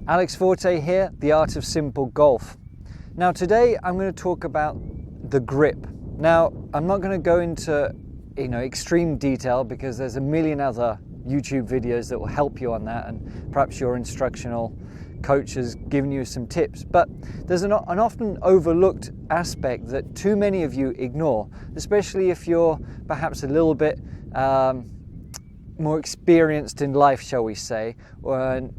Alex Forte here, The Art of Simple Golf. Now today I'm going to talk about the grip. Now I'm not going to go into extreme detail because there's a million other YouTube videos that will help you on that, and perhaps your instructional coach has given you some tips. But there's an often overlooked aspect that too many of you ignore, especially if you're perhaps a little bit more experienced in life, shall we say, or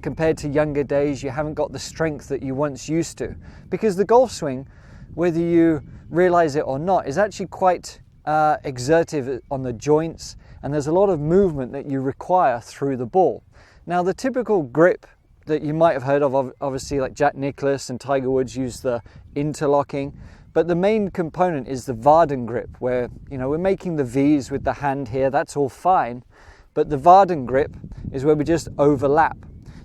compared to younger days, you haven't got the strength that you once used to. Because the golf swing, whether you realize it or not, is actually quite exertive on the joints, and there's a lot of movement that you require through the ball. Now the typical grip that you might have heard of, obviously like Jack Nicklaus and Tiger Woods use the interlocking, but the main component is the Vardon grip, where we're making the V's with the hand here. That's all fine, but the Vardon grip is where we just overlap.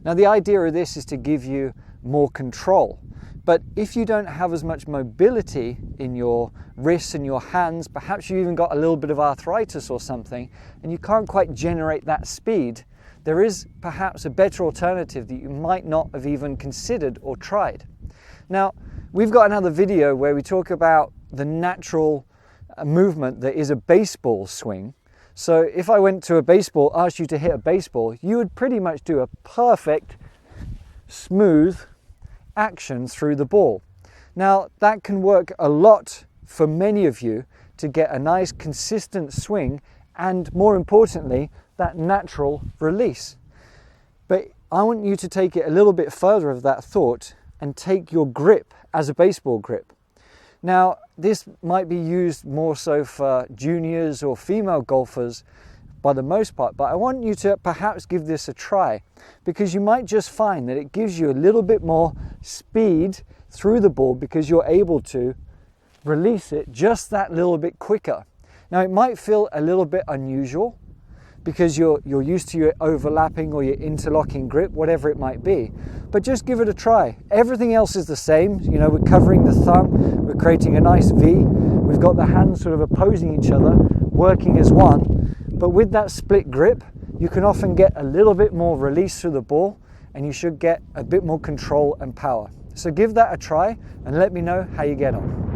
Now the idea of this is to give you more control, but if you don't have as much mobility in your wrists and your hands, perhaps you've even got a little bit of arthritis or something, and you can't quite generate that speed, there is perhaps a better alternative that you might not have even considered or tried. Now, we've got another video where we talk about the natural movement that is a baseball swing. So if I went to a baseball, asked you to hit a baseball, you would pretty much do a perfect, smooth action through the ball. Now, that can work a lot for many of you to get a nice consistent swing and, more importantly, that natural release. But I want you to take it a little bit further of that thought and take your grip as a baseball grip. Now, this might be used more so for juniors or female golfers by the most part, but I want you to perhaps give this a try, because you might just find that it gives you a little bit more speed through the ball because you're able to release it just that little bit quicker. Now, it might feel a little bit unusual because you're used to your overlapping or your interlocking grip, whatever it might be, but just give it a try. Everything else is the same. We're covering the thumb, we're creating a nice V, we've got the hands sort of opposing each other, working as one, but with that split grip, you can often get a little bit more release through the ball, and you should get a bit more control and power. So give that a try and let me know how you get on.